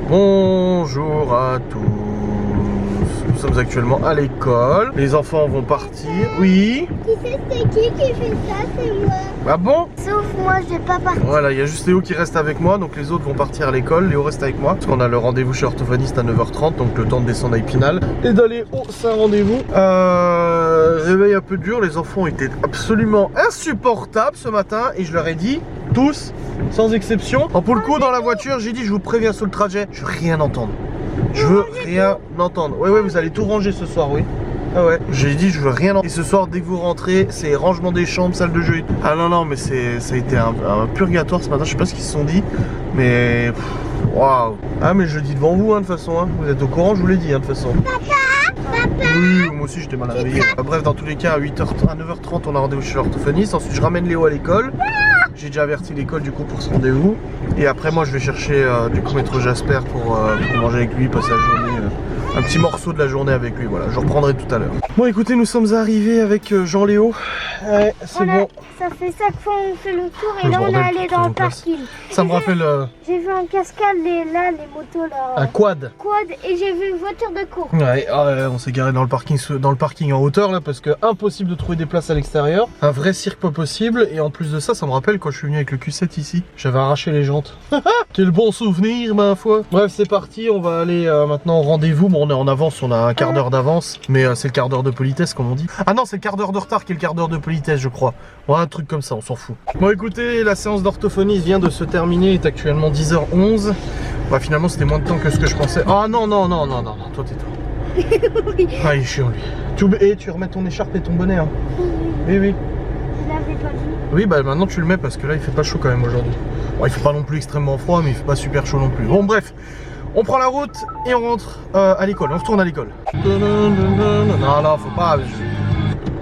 Bonjour à tous. Nous sommes actuellement à l'école. Les enfants vont partir. Oui. Tu sais c'est qui fait ça? C'est moi. Ah bon? Sauf moi, je vais pas partir. Voilà, il y a juste Léo qui reste avec moi. Donc les autres vont partir à l'école. Léo reste avec moi. Parce qu'on a le rendez-vous chez orthophoniste à 9h30. Donc le temps de descendre à Épinal. Et d'aller au Saint-Rendez-vous. Réveil un peu dur. Les enfants étaient absolument insupportables ce matin. Et je leur ai dit, tous, sans exception. Pour le coup, dans la voiture, j'ai dit, je vous préviens sur le trajet, je veux rien entendre. Je veux rien entendre. Ouais, vous allez tout ranger ce soir, oui. Ah ouais, j'ai dit, je veux rien entendre. Et ce soir, dès que vous rentrez, c'est rangement des chambres, salle de jeu. Ah non, mais ça a été un purgatoire ce matin. Je sais pas ce qu'ils se sont dit, mais waouh. Ah, mais je le dis devant vous, hein, de toute façon. Hein. Vous êtes au courant, je vous l'ai dit, hein, de toute façon. Papa. Oui, moi aussi j'étais mal réveillé. Bref, dans tous les cas, à 9h30, on a rendez-vous chez l'orthophoniste. Ensuite, je ramène Léo à l'école. J'ai déjà averti l'école du coup pour ce rendez-vous. Et après, moi, je vais chercher du coup Maître Jasper pour manger avec lui, passer la journée. Un petit morceau de la journée avec lui, voilà, je reprendrai tout à l'heure. Bon écoutez, nous sommes arrivés avec Jean-Léo. Ouais, c'est bon. Ça fait 5 fois on fait le tour et là on est allé dans le parking. Ça me rappelle... J'ai vu un cascade, les motos là. Un quad. Et j'ai vu une voiture de course. Ouais, on s'est garé dans le parking en hauteur là parce que impossible de trouver des places à l'extérieur. Un vrai cirque pas possible. Et en plus de ça, ça me rappelle quand je suis venu avec le Q7 ici. J'avais arraché les jantes. Quel bon souvenir ma foi. Bref, c'est parti, on va aller maintenant au rendez-vous. Bon, on est en avance, on a un quart d'heure d'avance. Mais c'est le quart d'heure de politesse comme on dit. Ah non, c'est le quart d'heure de retard qui est le quart d'heure de politesse je crois. Ouais, un truc comme ça, on s'en fout. Bon écoutez, la séance d'orthophonie vient de se terminer, il est actuellement 10h11. Bah finalement c'était moins de temps que ce que je pensais. Ah non, toi tais-toi. Oui. Ah il est chiant lui. Et tu remets ton écharpe et ton bonnet hein. Oui. Je l'avais pas vu. Oui bah maintenant tu le mets parce que là il fait pas chaud quand même aujourd'hui. Bon il fait pas non plus extrêmement froid mais il fait pas super chaud non plus. Bon bref, on prend la route et on rentre à l'école, on retourne à l'école. Non, faut pas...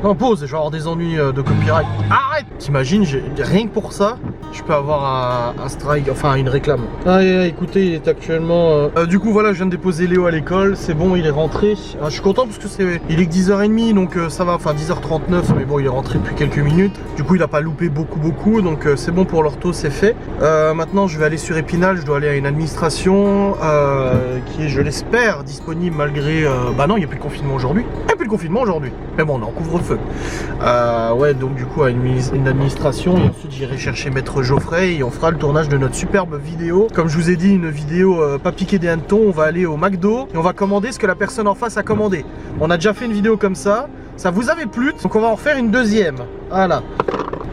Non, pause, je vais avoir des ennuis de copyright. Arrête! T'imagines, rien que pour ça, je peux avoir un strike, enfin une réclame. Ah, écoutez, il est actuellement... du coup, voilà, je viens de déposer Léo à l'école, c'est bon, il est rentré. Je suis content parce que il est que 10h30, donc ça va, enfin 10h39, mais bon, il est rentré depuis quelques minutes. Du coup, il a pas loupé beaucoup, donc c'est bon pour l'ortho, c'est fait. Maintenant, je vais aller sur Épinal, je dois aller à une administration qui est, je l'espère, disponible malgré... Bah non, il n'y a plus de confinement aujourd'hui. Il n'y a plus de confinement aujourd'hui. Mais bon, on est en couvre-feu. Ouais, donc du coup à une administration et ensuite j'irai chercher Maître Geoffrey et on fera le tournage de notre superbe vidéo. Comme je vous ai dit, une vidéo pas piquée des hannetons. On va aller au McDo et on va commander ce que la personne en face a commandé. On a déjà fait une vidéo comme ça vous avait plu, donc on va en faire une deuxième. Voilà.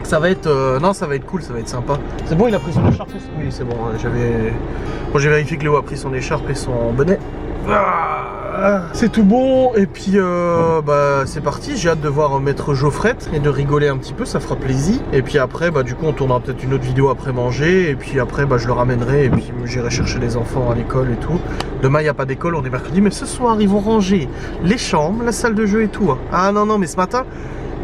Ça va être non, ça va être cool, ça va être sympa. C'est bon, il a pris son écharpe? Oui, c'est bon, j'ai vérifié que Léo a pris son écharpe et son bonnet. C'est tout bon et puis bah c'est parti, j'ai hâte de voir Maître Geoffrey et de rigoler un petit peu, ça fera plaisir. Et puis après bah du coup on tournera peut-être une autre vidéo après manger et puis après bah je le ramènerai et puis j'irai chercher les enfants à l'école et tout. Demain il n'y a pas d'école, on est mercredi, mais ce soir ils vont ranger les chambres, la salle de jeu et tout. Ah non mais ce matin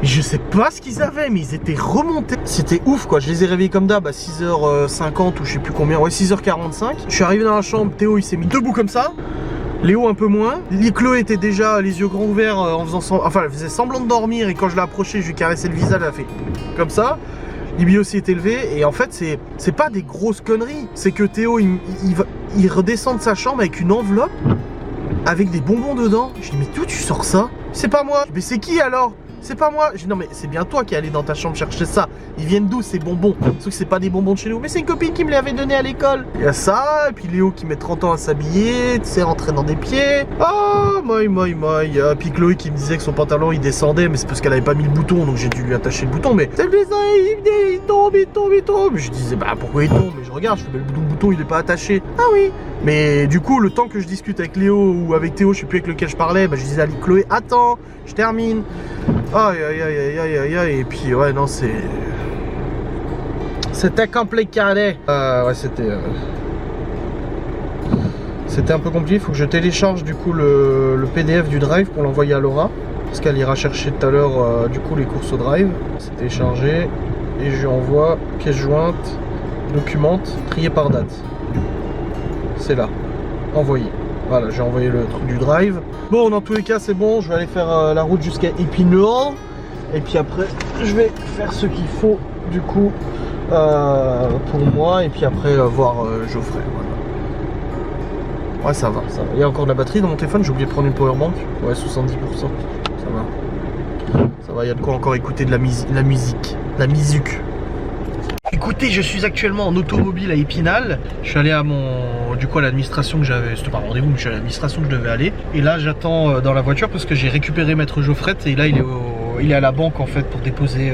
je sais pas ce qu'ils avaient, mais ils étaient remontés. C'était ouf quoi, je les ai réveillés comme d'hab à 6h50 ou je sais plus combien, ouais 6h45. Je suis arrivé dans la chambre, Théo il s'est mis debout comme ça. Léo un peu moins. Chloé était déjà les yeux grands ouverts en faisant elle faisait semblant de dormir et quand je l'ai approché, je lui caressais le visage, elle a fait comme ça. Libby aussi est élevé et en fait c'est pas des grosses conneries. C'est que Théo il redescend de sa chambre avec une enveloppe avec des bonbons dedans. Je dis mais d'où tu sors ça? C'est pas moi. Mais c'est qui alors? C'est pas moi. Je dis non mais c'est bien toi qui es allé dans ta chambre chercher ça. Ils viennent d'où ces bonbons? Sauf que c'est pas des bonbons de chez nous. Mais c'est une copine qui me les avait donné à l'école. Il y a ça, et puis Léo qui met 30 ans à s'habiller, tu sais, rentrer dans des pieds. Oh my. Puis Chloé qui me disait que son pantalon il descendait, mais c'est parce qu'elle avait pas mis le bouton, donc j'ai dû lui attacher le bouton. Mais il tombe. Je disais bah pourquoi il tombe? Mais je regarde, je fais le bouton il est pas attaché. Ah oui. Mais du coup le temps que je discute avec Léo ou avec Théo, je sais plus avec lequel je parlais, bah je disais à Chloé attends, je termine. Aïe. Et puis ouais non c'était compliqué. Ouais c'était un peu compliqué. Il faut que je télécharge du coup le PDF du drive pour l'envoyer à Laura parce qu'elle ira chercher tout à l'heure du coup les courses au drive. C'est téléchargé et je lui envoie pièce jointe, documente, trier par date. C'est là, envoyé. Voilà, j'ai envoyé le truc du drive. Bon, dans tous les cas, c'est bon. Je vais aller faire la route jusqu'à Épinal. Et puis après, je vais faire ce qu'il faut, du coup, pour moi. Et puis après, voir Geoffrey. Voilà. Ouais, ça va, ça va. Il y a encore de la batterie dans mon téléphone, j'ai oublié de prendre une powerbank. Ouais, 70%. Ça va. Ça va, il y a de quoi encore écouter de la musique. La musique. Écoutez, je suis actuellement en automobile à Épinal. Je suis allé à à l'administration que j'avais. C'était pas un rendez-vous, mais je suis allé à l'administration que je devais aller. Et là, j'attends dans la voiture parce que j'ai récupéré Maître Geoffrette. Et là, il est à la banque en fait pour déposer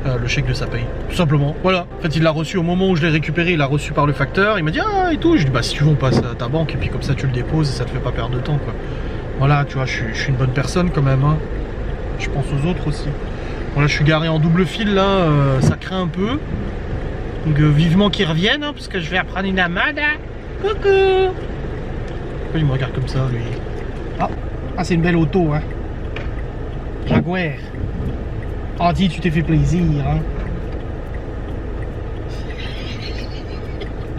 le chèque de sa paye. Tout simplement. Voilà. En fait, il l'a reçu au moment où je l'ai récupéré. Il l'a reçu par le facteur. Il m'a dit ah et tout. Je lui ai dit bah si tu veux, on passe à ta banque. Et puis comme ça, tu le déposes et ça te fait pas perdre de temps quoi. Voilà, tu vois, je suis une bonne personne quand même. Hein. Je pense aux autres aussi. Voilà, je suis garé en double fil là. Ça craint un peu. Donc vivement qu'il revienne, hein, parce que je vais apprendre une amende. Coucou. Pourquoi il me regarde comme ça, lui? Ah c'est une belle auto, hein. Jaguar. Ah dis, tu t'es fait plaisir, hein.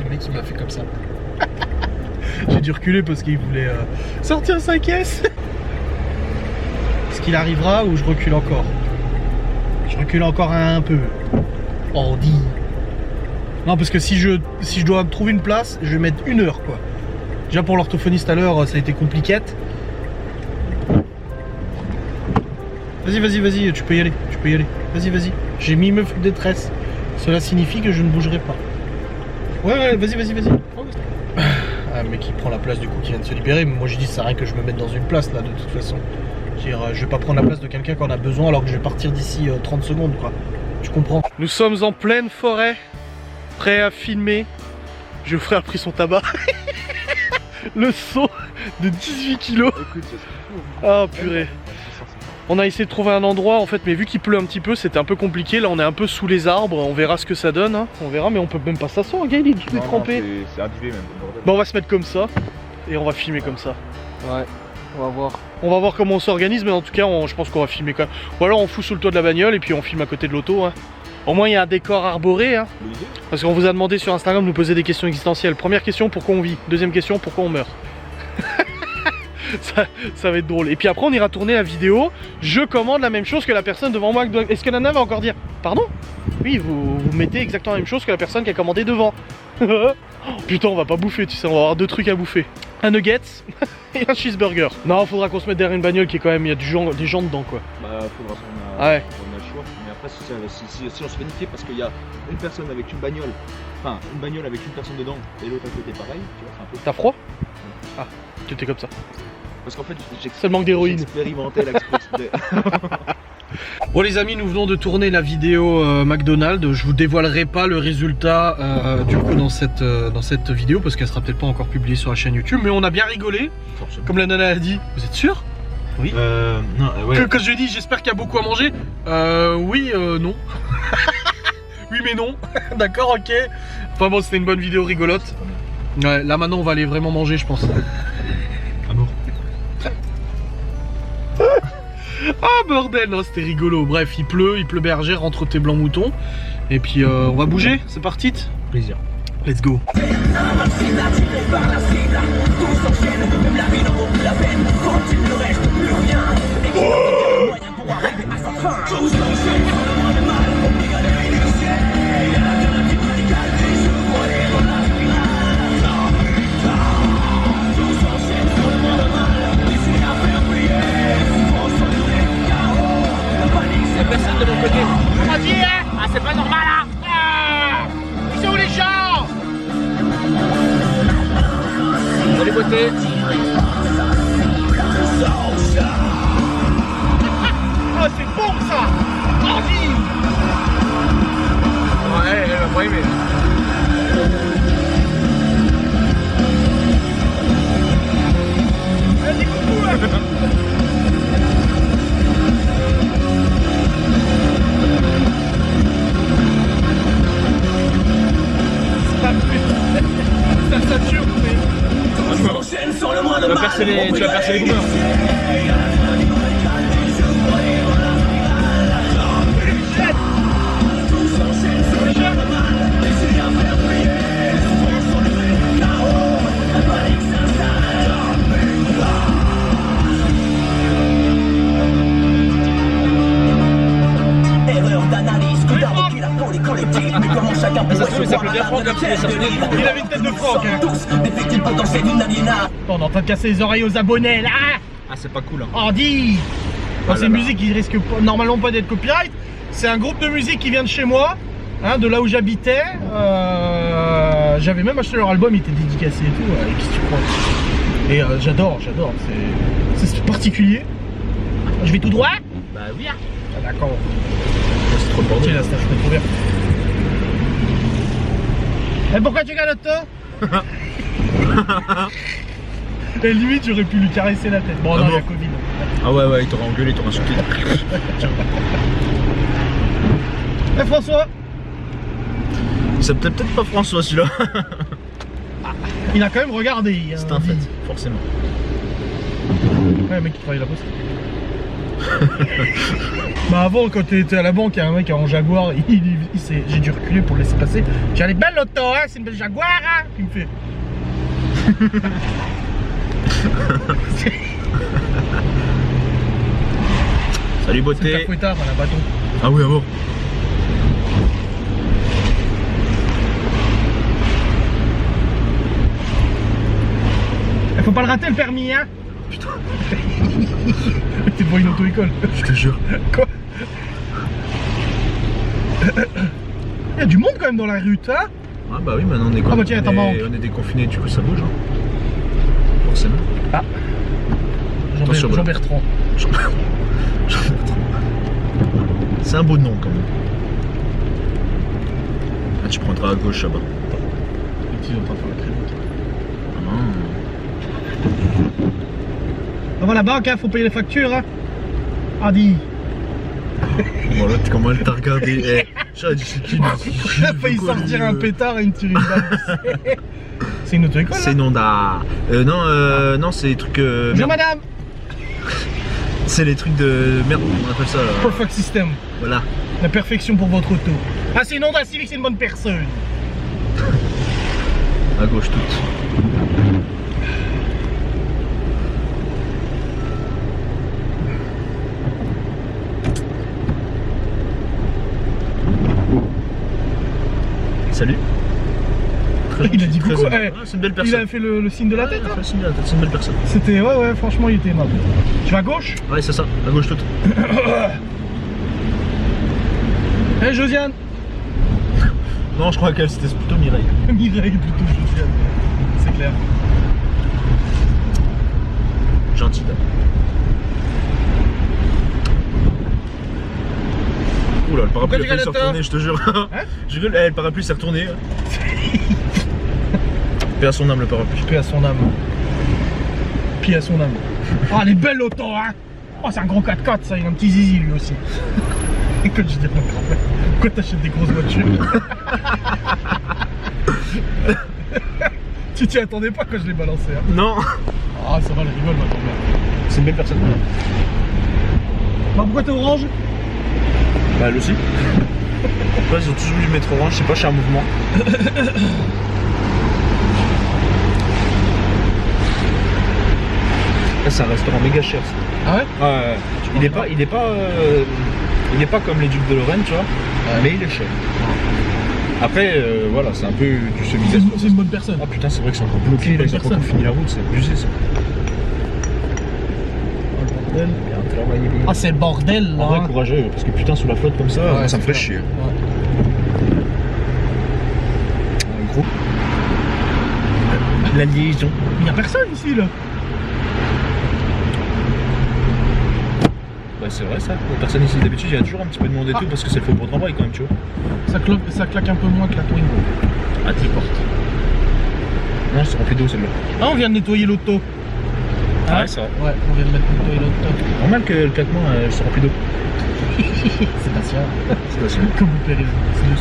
Le mec il m'a fait comme ça. J'ai dû reculer parce qu'il voulait sortir sa caisse. Est-ce qu'il arrivera ou je recule encore? Je recule encore un peu. Oh dis. Non parce que si je dois trouver une place, je vais mettre 1 heure quoi. Déjà pour l'orthophoniste à l'heure ça a été compliqué. Vas-y, tu peux y aller, Vas-y. J'ai mis meuf de détresse. Cela signifie que je ne bougerai pas. Ouais, vas-y. Ah, mais qui prend la place du coup qui vient de se libérer. Mais moi je dis ça sert à rien que je me mette dans une place là de toute façon. Je vais pas prendre la place de quelqu'un qui en a besoin alors que je vais partir d'ici 30 secondes quoi. Tu comprends? Nous sommes en pleine forêt. Prêt à filmer. Geoffrey a pris son tabac. Le seau de 18 kilos. Ah purée. On a essayé de trouver un endroit en fait, mais vu qu'il pleut un petit peu, c'était un peu compliqué. Là on est un peu sous les arbres, on verra ce que ça donne. Hein. On verra, mais on peut même pas s'asseoir, Gaël, il est trempé. C'est indivé même. Bon, on va se mettre comme ça et on va filmer comme ça. Ouais, on va voir. On va voir comment on s'organise, mais en tout cas, je pense qu'on va filmer quand même. Ou alors on fout sous le toit de la bagnole et puis on filme à côté de l'auto. Hein. Au moins il y a un décor arboré, hein. Parce qu'on vous a demandé sur Instagram de nous poser des questions existentielles. Première question, pourquoi on vit? Deuxième question, pourquoi on meurt? ça va être drôle. Et puis après on ira tourner la vidéo. Je commande la même chose que la personne devant moi. Est-ce que Nana va encore dire pardon? Oui, vous mettez exactement la même chose que la personne qui a commandé devant. Putain, on va pas bouffer, tu sais, on va avoir 2 trucs à bouffer. Un nuggets et un cheeseburger. Non, faudra qu'on se mette derrière une bagnole qui est quand même, il y a des gens dedans quoi. Bah faudra qu'on a le choix. Mais après si on se fait niquer parce qu'il y a une personne avec une bagnole, enfin une bagnole avec une personne dedans et l'autre à côté pareil, tu vois, c'est un peu. T'as froid? Ah, tu étais comme ça. Parce qu'en fait ça manque d'héroïne. J'ai expérimenté l'express. Bon les amis, nous venons de tourner la vidéo McDonald's. Je vous dévoilerai pas le résultat du coup dans cette vidéo parce qu'elle sera peut-être pas encore publiée sur la chaîne YouTube, mais on a bien rigolé. Forcément. Comme la nana a dit. Vous êtes sûr? Oui. Non, ouais. Quand je dis j'espère qu'il y a beaucoup à manger, oui, non. Oui mais non. D'accord, ok. Enfin bon, c'était une bonne vidéo rigolote. Ouais, là maintenant on va aller vraiment manger je pense. Amour. Ah bordel, non c'était rigolo. Bref, il pleut bergère entre tes blancs moutons. Et puis on va bouger, c'est parti. Plaisir. Let's go. Personne de mon côté. Vas-y, hein. Ah, c'est pas normal, hein. Ah, ils sont où les gens? Salut, beauté. Oh, c'est bon ça. Vas-y. Ouais, elle va pas aimer. Vas-y, coucou, hein. Ça tue, Tu vas percer les goumeurs. Ça se trouve, il s'appelait bien Franck, comme si il avait une tête de Franck. Défectif potentiel d'une aliénation. On est en train de casser les oreilles aux abonnés là. Ah, c'est pas cool. Hein. Andy. Ah C'est une musique qui risque normalement pas d'être copyright. C'est un groupe de musique qui vient de chez moi, hein, de là où j'habitais. J'avais même acheté leur album, il était dédicacé et tout. Qu'est-ce que tu crois? Et j'adore. C'est particulier. Je vais tout droit? Bah oui. Ah, d'accord. C'est trop le bordel. Tiens, la stage, je peux trop bien. Et pourquoi tu gagnes l'auto? Et limite, j'aurais pu lui caresser la tête. Bon, Ah non, bon il y a Covid. Ah ouais, il t'aura engueulé, il t'aura insulté. Eh François, C'est peut-être pas François celui-là. il a quand même regardé. C'est un fait, forcément. Ouais, le mec qui travaille à la poste. Bah avant, quand t'étais à la banque, il y a un mec en Jaguar, j'ai dû reculer pour le laisser passer. J'ai dit, belle l'auto, hein, c'est une belle Jaguar, hein. Il me fait. Salut C'est beauté. ta fouettard, à la bâton. Ah oui, ah bon. Faut pas le rater le permis, hein. Putain. T'es devant une auto-école. Je te jure. Quoi? Il y a du monde quand même dans la rue, hein. Ah bah oui, maintenant on est, Ah bah tiens, attends, on est déconfiné, du coup ça bouge. Hein. Forcément. Ah. Attention, Jean-Bertrand. C'est un beau nom quand même. Ah, tu prendras à gauche là-bas. Ils sont en train de faire la crédit. Ah. On va à la banque, hein, faut payer les factures, hein. Adi. Bon là, comment elle t'a regardé? Eh, j'aurais dit c'est qui? Il a failli sortir un pétard et une tirer une balle. C'est une auto-école. C'est Nonda. Non, c'est les trucs. Bonjour Merde. madame. C'est les trucs de. Merde, on appelle ça. Perfect System. Voilà. La perfection pour votre auto. Ah, c'est une Honda Civic, c'est une bonne personne. À gauche toute. Salut. Très Il a gentil, dit très coucou. aimable. Eh, Ah, c'est une belle il personne. a fait le signe de la tête. Ouais, Hein. le signe de la tête, c'est une belle personne. C'était, ouais, franchement, il était aimable. Tu vas à gauche? Ouais, c'est ça, à gauche toute. Eh, Josiane. Non, je crois qu'elle c'était plutôt Mireille. Mireille plutôt Josiane. C'est clair. Gentille dame. Oula, le parapluie a failli se retourner, je te jure. Hein? Je rigole, le parapluie s'est retourné. Paix à son âme, le parapluie. Paix à son âme. Paix à son âme. Ah, les belles autos, hein. Oh, c'est un gros 4x4, ça. Il a un petit zizi, lui aussi. Et que je dis à mon grand-père, pourquoi t'achètes des grosses voitures? Tu t'y attendais pas quand je l'ai balancé, hein. Non. Ah, ça va, elle rigole, ma grand-mère. C'est une belle personne. Bah, pourquoi t'es orange? Bah, elle aussi. Pourquoi ils ont toujours voulu mettre orange? Je sais pas, je suis un mouvement. Là, c'est un restaurant méga cher. Ça. Ah ouais? Ouais. Il est pas comme les Ducs de Lorraine, tu vois. Mais il est cher. Après, voilà, c'est un peu du semi-gaz. C'est une bonne personne. Ah putain, c'est vrai que c'est encore bloqué. Là, ils ont pas encore fini la route, c'est abusé ça. Bien travaillé, bien. Ah, c'est le bordel là. En vrai, courageux, parce que putain, sous la flotte comme ça, Ouais, ça me ferait clair. chier. Ouais. Gros. La liaison. Il y a personne ici là. Ouais, c'est vrai ça. Personne ici. D'habitude, il y a toujours un petit peu de monde et tout, parce que c'est le faux pour travail quand même, tu vois. Ça claque un peu moins que la Twingo. Ah, t'y portes. Non, c'est rempli d'eau celle-là. Ah, on vient de nettoyer l'auto. Ah, ouais, c'est vrai. Ouais, on vient de nettoyer l'auto. Normal que le claquement soit rempli d'eau. C'est Dacia. C'est Dacia. Comme vous pérez.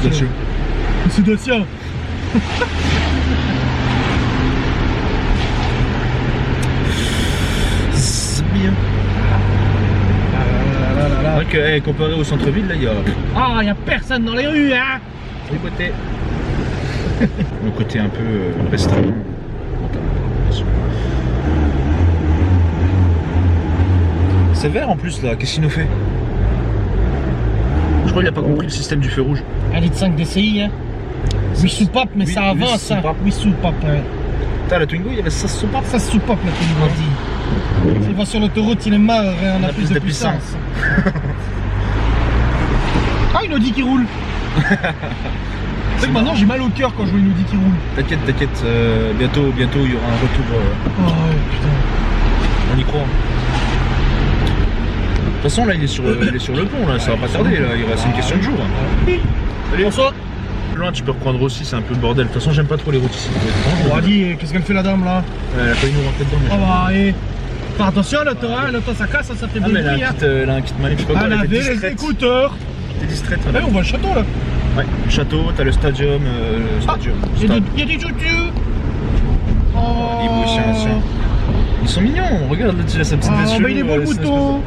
C'est Dacia. C'est Dacia. C'est bien. C'est vrai que comparé au centre-ville, là, il y a. Ah, il y a personne dans les rues, hein. Les côtés. Le côté un peu restreint. C'est vert en plus là, qu'est-ce qu'il nous fait? Je crois qu'il a pas compris le système du feu rouge. Elle est de 5 DCI, hein. Oui, soupape, mais Oui, ça oui, avance, hein. soupape. Oui, soupape, ouais. Putain, la Twingo, il y avait ça soupape. Ça se soupape la Twingo. S'il va sur l'autoroute, il est marre, on a plus de puissance. Ah, une Audi qui roule. C'est que maintenant j'ai mal au cœur quand je vois une Audi qui roule. T'inquiète, t'inquiète, bientôt il y aura un retour. Oh ouais, putain. On y croit. De toute façon là il est sur le pont là, ça va pas tarder là, c'est une question de jour. Allez, bonsoir. Loin tu peux reprendre aussi, c'est un peu le bordel. De toute façon j'aime pas trop les routes ici. Oh, dis, qu'est-ce qu'elle fait la dame là? Elle a failli nous rentrer dedans. Oh bah allez. Fais attention l'auto, hein, l'auto ça casse, ça fait ah, des mais bruits. elle a un kit manip, je sais pas quoi. Elle avait les écouteurs. T'es distraite. Allez, on voit le château là. Ouais, château, t'as le stadium. Il y a des chouchous. Oh. Ils sont mignons, regarde là, tu as sa petite veste. Bah il est beau le bouton.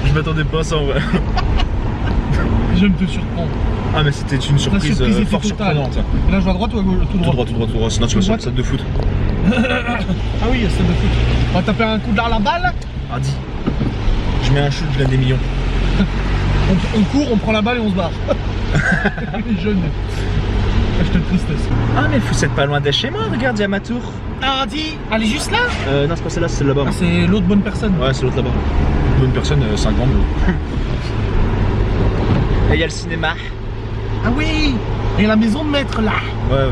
Je m'attendais pas à ça en vrai. J'aime te surprendre. Ah mais c'était une surprise, fort surprenante. Et là je vais à droite ou à gauche? Tout droit. Tout droit. Sinon tu vas sur le stade de foot. Ah oui, il y a le stade de foot. On va taper un coup dans la balle. Ah dis. Je mets un shoot, je gagne des millions. On court, on prend la balle et on se barre. Les jeunes. Acheter de tristesse. Ah mais vous êtes pas loin de chez moi, regarde, il y a ma tour. Ah dis, elle est juste là? Non c'est pas celle-là, c'est celle là-bas. Ah, c'est l'autre bonne personne. Ouais, c'est l'autre là-bas. Bonne personne, 50 euros. Et il y a le cinéma. Ah oui. Et la maison de maître là. Ouais.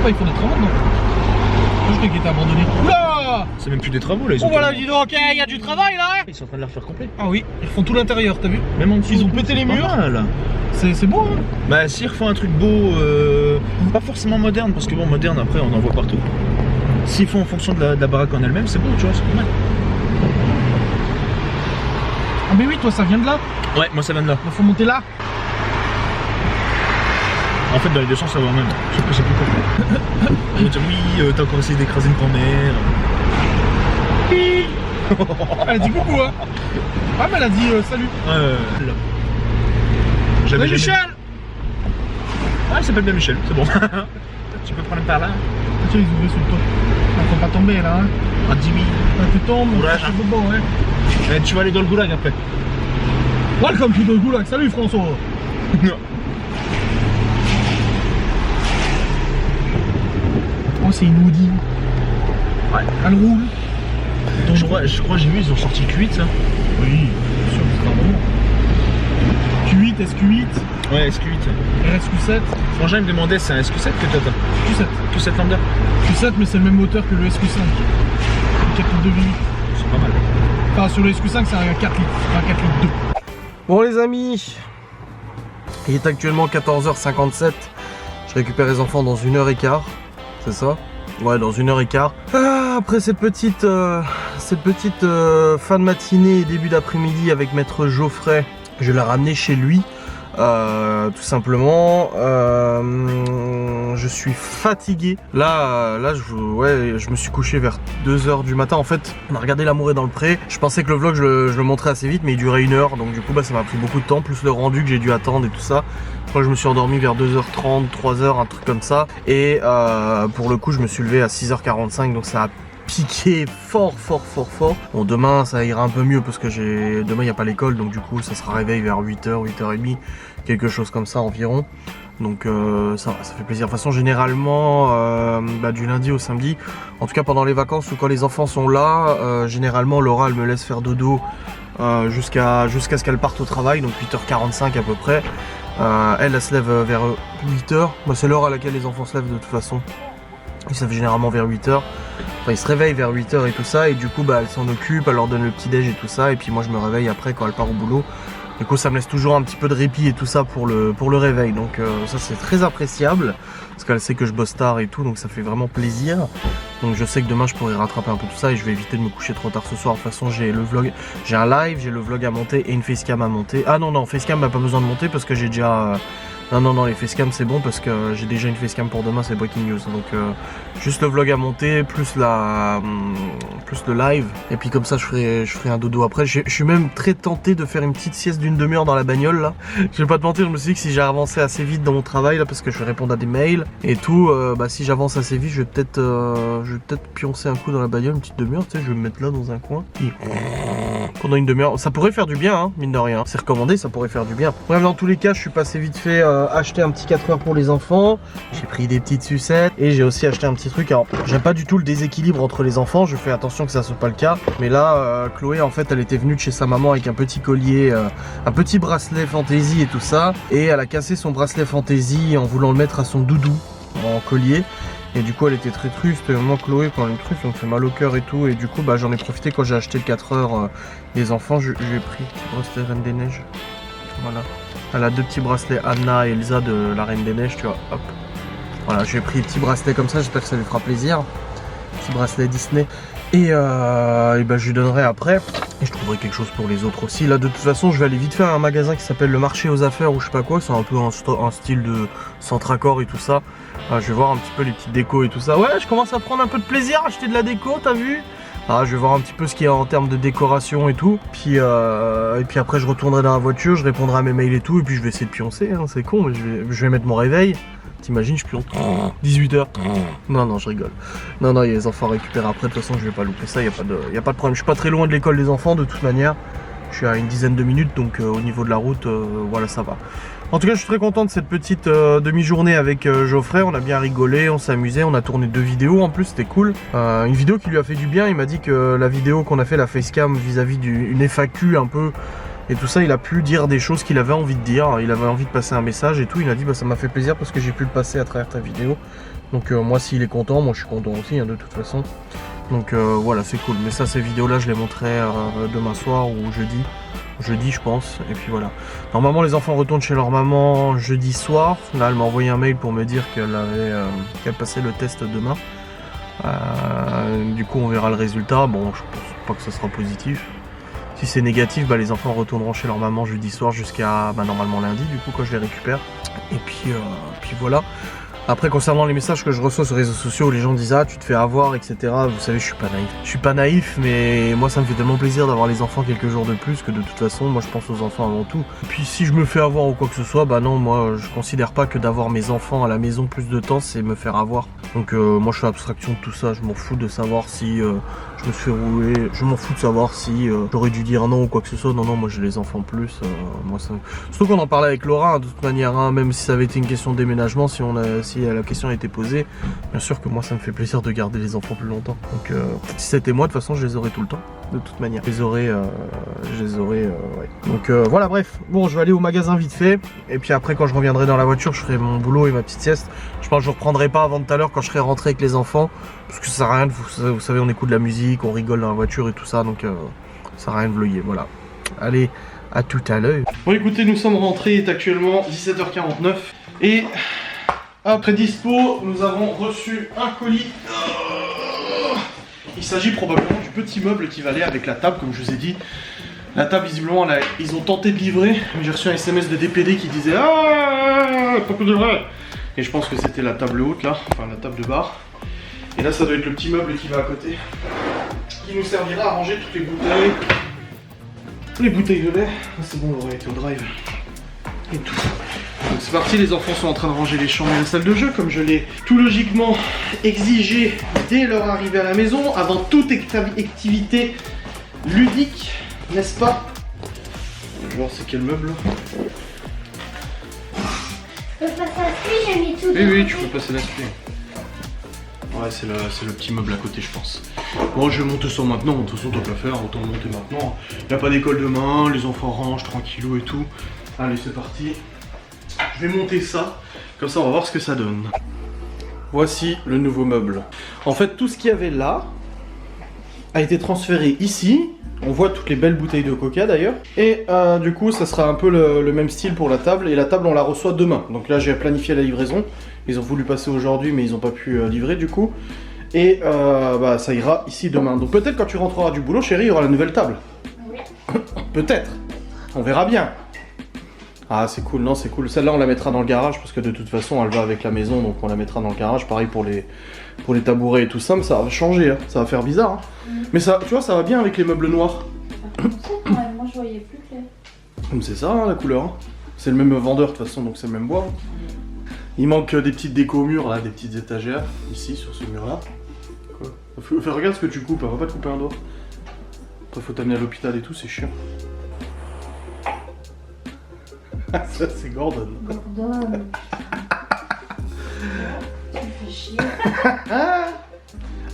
Oh, ils font des travaux dedans. Moi je croyais qu'il était abandonné. Oula. C'est même plus des travaux là, ils ont. Oh voilà, dis donc, il y a du travail là. Ils sont en train de la refaire complet. Ah oui, ils font tout l'intérieur, t'as vu? Même en dessous. Ils ont pété les murs. Là. C'est beau hein. Bah s'ils refont un truc beau, pas forcément moderne, parce que bon moderne après on en voit partout. S'ils font en fonction de la baraque en elle-même, c'est beau, tu vois, c'est pas mal. Ah mais oui, toi ça vient de là. Ouais, moi ça vient de là. Il faut monter là. En fait dans les deux sens ça va même, sauf que c'est plus court. On va dire oui, t'as encore essayé d'écraser une grand-mère. Elle a dit coucou hein. Ah mais elle a dit salut. Là. J'avais Michel. Ah, il s'appelle bien Michel, c'est bon. Tu peux prendre par là. Tiens, ils ouvraient sur le toit. Ah, faut pas tomber là hein. Ah, dis oui. Ah, tu tombes, c'est bon hein. Et tu vas aller dans le goulag après. Welcome to the goulag, salut François. Oh c'est une Audi. Ouais. Elle roule. Donc, je crois j'ai vu, ils ont sorti Q8 ça. Oui, bien sûr, c'est un moment. Q8, SQ8. Ouais, SQ8. RSQ7. Frangin me demandait c'est un SQ7 que t'as. Q7. Q7 lambda. Q7 mais c'est le même moteur que le SQ5. Le 4 litres de V8. C'est pas mal. Enfin sur le SQ5 c'est un 4 litres. Un 4 litres 2. Bon les amis, il est actuellement 14h57. Je récupère les enfants dans 1h15. C'est ça? Ouais, dans 1h15. Ah, après cette petite fin de matinée et début d'après-midi avec maître Geoffrey, je l'ai ramené chez lui. Tout simplement, je suis fatigué. Là, je me suis couché vers 2h du matin. En fait, on a regardé L'amour est dans le pré. Je pensais que le vlog, je le montrais assez vite, mais il durait 1 heure. Donc du coup, ça m'a pris beaucoup de temps, plus le rendu que j'ai dû attendre et tout ça. Je crois que je me suis endormi vers 2h30, 3h, un truc comme ça. Et pour le coup, je me suis levé à 6h45, donc ça a piqué fort. Bon, demain ça ira un peu mieux parce que demain il n'y a pas l'école, donc du coup ça sera réveil vers 8h, 8h30, quelque chose comme ça environ. Donc ça va, ça fait plaisir. De toute façon généralement du lundi au samedi, en tout cas pendant les vacances ou quand les enfants sont là, généralement Laura elle me laisse faire dodo jusqu'à ce qu'elle parte au travail, donc 8h45 à peu près. Elle se lève vers 8h, c'est l'heure à laquelle les enfants se lèvent de toute façon. Ils se lèvent généralement vers 8h. Enfin, ils se réveillent vers 8h et tout ça. Et du coup, elle s'en occupe, elle leur donne le petit déj et tout ça. Et puis moi, je me réveille après quand elle part au boulot. Du coup, ça me laisse toujours un petit peu de répit et tout ça pour le réveil. Donc ça, c'est très appréciable. Parce qu'elle sait que je bosse tard et tout. Donc ça fait vraiment plaisir. Donc je sais que demain, je pourrai rattraper un peu tout ça. Et je vais éviter de me coucher trop tard ce soir. De toute façon, j'ai le vlog. J'ai un live, j'ai le vlog à monter et une facecam à monter. Ah non, facecam, pas besoin de monter parce que j'ai déjà... Non, les facecam c'est bon parce que j'ai déjà une facecam pour demain, c'est breaking news. Donc juste le vlog à monter, plus le live. Et puis comme ça je ferai un dodo après. Je suis même très tenté de faire une petite sieste d'une demi-heure dans la bagnole là. Je vais pas te mentir, je me suis dit que si j'ai avancé assez vite dans mon travail là, parce que je vais répondre à des mails et tout, si j'avance assez vite, je vais peut-être pioncer un coup dans la bagnole, une petite demi-heure, tu sais, je vais me mettre là dans un coin. Et pendant une demi-heure. Ça pourrait faire du bien, hein, mine de rien. C'est recommandé, ça pourrait faire du bien. Bref, dans tous les cas, je suis passé vite fait acheter un petit 4 heures pour les enfants. J'ai pris des petites sucettes et j'ai aussi acheté un petit truc. Alors, j'aime pas du tout le déséquilibre entre les enfants. Je fais attention que ça soit pas le cas. Mais là, Chloé, en fait, elle était venue de chez sa maman avec un petit collier, un petit bracelet fantaisie et tout ça. Et elle a cassé son bracelet fantaisie en voulant le mettre à son doudou en collier. Et du coup elle était très triste, moi Chloé quand elle est triste ça me fait mal au cœur et tout. Et du coup bah j'en ai profité quand j'ai acheté le 4 heures des enfants, j'ai pris le petit bracelet Reine des Neiges. Voilà. Elle a deux petits bracelets Anna et Elsa de la Reine des Neiges, tu vois, hop. Voilà, j'ai pris le petit bracelet comme ça, j'espère que ça lui fera plaisir. Petit bracelet Disney. Et bah, je lui donnerai après. Et je trouverai quelque chose pour les autres aussi. Là de toute façon je vais aller vite faire à un magasin qui s'appelle le marché aux affaires ou je sais pas quoi. C'est un peu un style de Centracor et tout ça. Je vais voir un petit peu les petites décos et tout ça. Ouais, je commence à prendre un peu de plaisir à acheter de la déco, t'as vu? Je vais voir un petit peu ce qu'il y a en termes de décoration et tout. Puis, et puis après je retournerai dans la voiture, je répondrai à mes mails et tout. Et puis je vais essayer de pioncer, hein, c'est con, mais je vais mettre mon réveil. T'imagines, je pionce 18h. Non, je rigole. Non, il y a les enfants à récupérer après. De toute façon, je vais pas louper ça, il n'y a pas de problème. Je suis pas très loin de l'école des enfants de toute manière. Je suis à une dizaine de minutes, donc au niveau de la route, voilà, ça va. En tout cas, je suis très content de cette petite demi-journée avec Geoffrey. On a bien rigolé, on s'est amusé, on a tourné 2 vidéos en plus, c'était cool. Une vidéo qui lui a fait du bien. Il m'a dit que la vidéo qu'on a fait, la facecam vis-à-vis d'une FAQ un peu et tout ça, il a pu dire des choses qu'il avait envie de dire. Il avait envie de passer un message et tout. Il a dit bah ça m'a fait plaisir parce que j'ai pu le passer à travers ta vidéo. Donc moi, s'il est content, moi je suis content aussi, hein, de toute façon. Donc voilà, c'est cool. Mais ça, ces vidéos-là, je les montrerai demain soir ou jeudi je pense, et puis voilà. Normalement les enfants retournent chez leur maman jeudi soir. Là elle m'a envoyé un mail pour me dire qu'elle passait le test demain. Du coup on verra le résultat. Bon, je pense pas que ce sera positif. Si c'est négatif, bah, les enfants retourneront chez leur maman jeudi soir jusqu'à normalement lundi du coup quand je les récupère. Et puis voilà. Après, concernant les messages que je reçois sur les réseaux sociaux où les gens disent ah tu te fais avoir etc, vous savez je suis pas naïf. Je suis pas naïf, mais moi ça me fait tellement plaisir d'avoir les enfants quelques jours de plus que de toute façon moi je pense aux enfants avant tout. Et puis si je me fais avoir ou quoi que ce soit, bah non, moi je considère pas que d'avoir mes enfants à la maison plus de temps c'est me faire avoir. Donc moi je fais abstraction de tout ça, je m'en fous de savoir si je me suis fait rouler, je m'en fous de savoir si j'aurais dû dire non ou quoi que ce soit. Non, moi j'ai les enfants plus, moi ça... Surtout qu'on en parlait avec Laura, hein, de toute manière, hein, même si ça avait été une question de déménagement, si la question a été posée, bien sûr que moi ça me fait plaisir de garder les enfants plus longtemps. Donc si c'était moi, de toute façon je les aurais tout le temps, de toute manière. Je les aurais, ouais. Donc voilà, bref, bon je vais aller au magasin vite fait, et puis après quand je reviendrai dans la voiture, je ferai mon boulot et ma petite sieste. Je pense que je reprendrai pas avant tout à l'heure quand je serai rentré avec les enfants, parce que ça sert à rien, vous savez on écoute de la musique, on rigole dans la voiture et tout ça, donc ça sert à rien de vlogger, voilà. Allez, à tout à l'heure. Bon écoutez, nous sommes rentrés, il est actuellement 17h49, et après dispo, nous avons reçu un colis. Il s'agit probablement du petit meuble qui va aller avec la table, comme je vous ai dit. La table, visiblement, là, ils ont tenté de livrer, mais j'ai reçu un SMS de DPD qui disait ah, pas que de vrai. Et je pense que c'était la table haute là, enfin la table de bar. Et là, ça doit être le petit meuble qui va à côté, qui nous servira à ranger toutes les bouteilles de lait. C'est bon, on aurait été au drive et tout. Donc c'est parti, les enfants sont en train de ranger les chambres et la salle de jeu, comme je l'ai tout logiquement exigé dès leur arrivée à la maison, avant toute activité ludique, n'est-ce pas? Je vais voir c'est quel meuble là. Je peux passer l'aspect, j'ai mis tout. Oui, tu peux passer l'aspect. Ouais, c'est le petit meuble à côté, je pense. Bon, je vais monter ça maintenant, de toute façon, tant qu'à faire, autant le monter maintenant. Il n'y a pas d'école demain, les enfants rangent tranquillou et tout. Allez, c'est parti. Je vais monter ça, comme ça on va voir ce que ça donne. Voici le nouveau meuble. En fait, tout ce qu'il y avait là a été transféré ici. On voit toutes les belles bouteilles de coca d'ailleurs. Et du coup, ça sera un peu le même style pour la table. Et la table, on la reçoit demain. Donc là, j'ai planifié la livraison. Ils ont voulu passer aujourd'hui, mais ils n'ont pas pu livrer du coup. Et bah, ça ira ici demain. Donc peut-être quand tu rentreras du boulot, chérie, il y aura la nouvelle table. Oui. Peut-être. On verra bien. Ah, c'est cool, non, c'est cool. Celle-là, on la mettra dans le garage parce que de toute façon, elle va avec la maison, donc on la mettra dans le garage. Pareil pour les tabourets et tout ça, mais ça va changer, hein. Ça va faire bizarre. Hein. Mais ça, tu vois, ça va bien avec les meubles noirs. Moi, je voyais plus clair. C'est ça, hein, la couleur. Hein. C'est le même vendeur de toute façon, donc c'est le même bois. Hein. Il manque des petites décos au mur, là, des petites étagères, ici, sur ce mur-là. Regarde ce que tu coupes, hein. Va pas te couper un doigt. Après, faut t'amener à l'hôpital et tout, c'est chiant. Ça, c'est Gordon. Gordon. Tu me fais chier.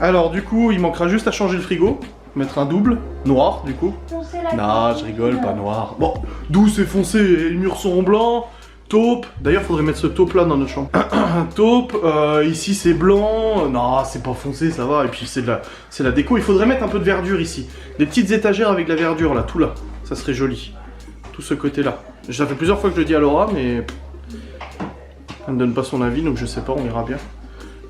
Alors, du coup, il manquera juste à changer le frigo. Mettre un double, noir, du coup. Foncé la Non, je cuisine. rigole, pas noir. Bon, douce et foncé, et les murs sont en blanc. Taupe. D'ailleurs, faudrait mettre ce taupe là dans notre chambre. Taupe. Ici, c'est blanc. Non, c'est pas foncé, ça va. Et puis, c'est la déco. Il faudrait mettre un peu de verdure ici. Des petites étagères avec de la verdure là, tout là. Ça serait joli. Tout ce côté-là. Ça fait plusieurs fois que je le dis à Laura, mais elle me donne pas son avis, donc je sais pas, on verra bien.